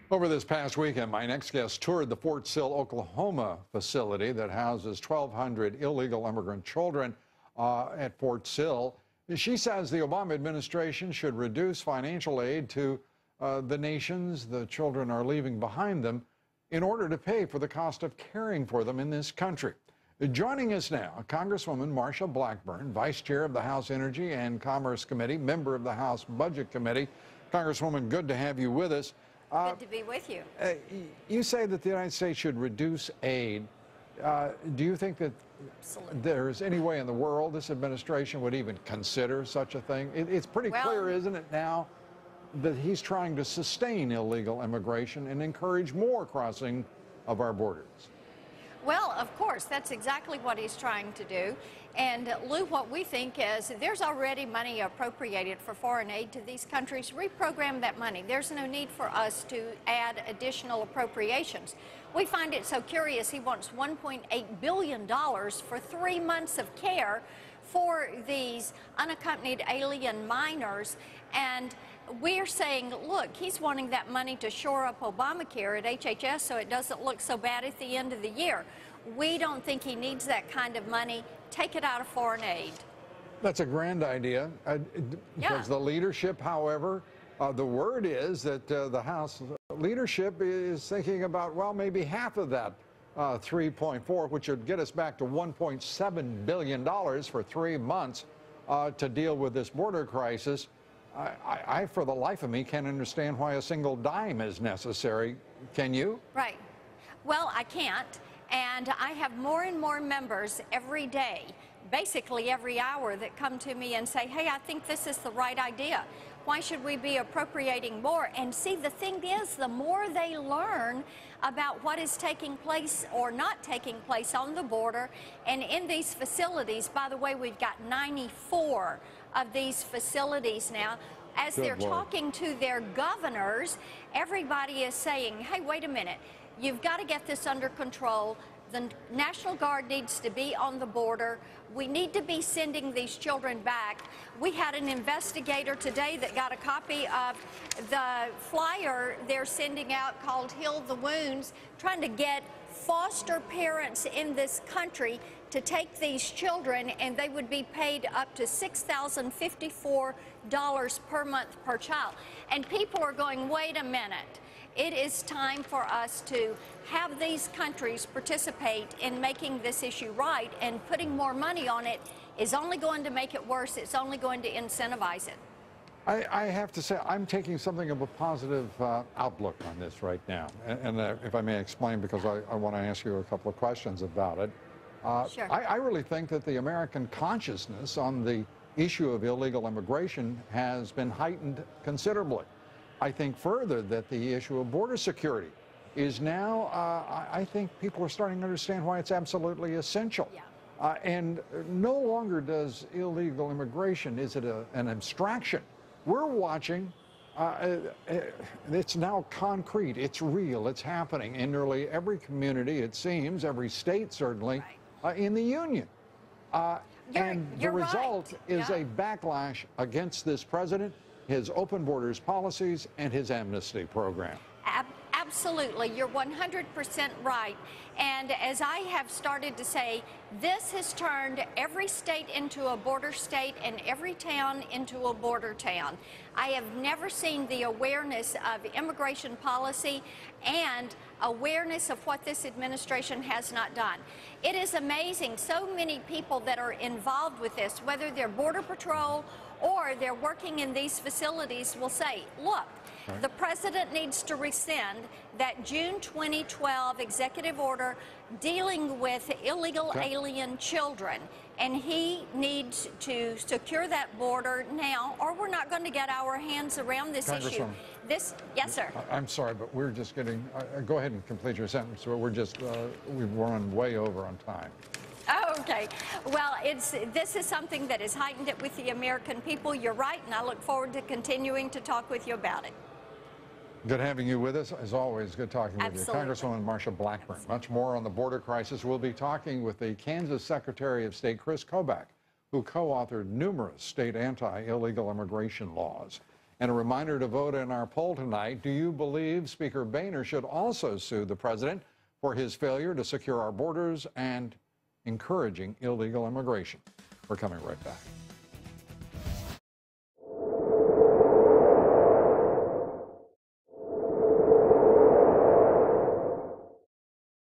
Over this past weekend, my next guest toured the Fort Sill, Oklahoma facility that houses 1,200 illegal immigrant children at Fort Sill. She says the Obama administration should reduce financial aid to the nations the children are leaving behind them in order to pay for the cost of caring for them in this country. Joining us now, Congresswoman Marsha Blackburn, Vice Chair of the House Energy and Commerce Committee, member of the House Budget Committee. Congresswoman, good to have you with us. Good to be with you. You say that the United States should reduce aid. Do you think that there's any way in the world this administration would even consider such a thing? It's pretty clear, isn't it now, that he's trying to sustain illegal immigration and encourage more crossing of our borders? Well, of course, that's exactly what he's trying to do. And Lou, what we think is there's already money appropriated for foreign aid to these countries. Reprogram that money. There's no need for us to add additional appropriations. We find it so curious. He wants $1.8 billion for 3 months of care for these unaccompanied alien minors. And we're saying, look, he's wanting that money to shore up Obamacare at HHS so it doesn't look so bad at the end of the year. We don't think he needs that kind of money. Take it out of foreign aid. That's a grand idea. Does the leadership, however, the word is that the House leadership is thinking about, well, maybe half of that 3.4, which would get us back to $1.7 billion for 3 months to deal with this border crisis. I, for the life of me, can't understand why a single dime is necessary. Can you? Right. Well, I can't. And I have more and more members every day, basically every hour, that come to me and say, hey, I think this is the right idea. Why should we be appropriating more? And see, the thing is, the more they learn about what is taking place or not taking place on the border and in these facilities. By the way, we've got 94 of these facilities now. As they're talking to their governors, everybody is saying, hey, wait a minute, you've got to get this under control. The National Guard needs to be on the border. We need to be sending these children back. We had an investigator today that got a copy of the flyer they're sending out called Heal the Wounds, trying to get foster parents in this country to take these children, and they would be paid up to $6,054 per month per child. And people are going, wait a minute. It is time for us to have these countries participate in making this issue right, and putting more money on it is only going to make it worse. It's only going to incentivize it. I have to say, I'm taking something of a positive outlook on this right now. And if I may explain, because I want to ask you a couple of questions about it. Sure. I really think that the American consciousness on the issue of illegal immigration has been heightened considerably. I think further that the issue of border security is now, I think people are starting to understand why it's absolutely essential. Yeah. And no longer does illegal immigration, is it an abstraction? We're watching, it's now concrete, it's real, it's happening in nearly every community, it seems, every state certainly, in the union. And the result is a backlash against this president, his open borders policies, and his amnesty program. Absolutely. You're 100% right. And as I have started to say, this has turned every state into a border state and every town into a border town. I have never seen the awareness of immigration policy and awareness of what this administration has not done. It is amazing. So many people that are involved with this, whether they're Border Patrol or they're working in these facilities, will say, look, the president needs to rescind that June 2012 executive order dealing with illegal alien children. And he needs to secure that border now, or we're not going to get our hands around this issue. Yes, sir. I'm sorry, but we're just getting, go ahead and complete your sentence. We're just, we've run way over on time. Oh, okay. Well, this is something that has heightened it with the American people. You're right, and I look forward to continuing to talk with you about it. Good having you with us. As always, good talking with you. Congresswoman Marsha Blackburn. Much more on the border crisis. We'll be talking with the Kansas Secretary of State, Chris Kobach, who co-authored numerous state anti-illegal immigration laws. And a reminder to vote in our poll tonight. Do you believe Speaker Boehner should also sue the president for his failure to secure our borders and encouraging illegal immigration? We're coming right back.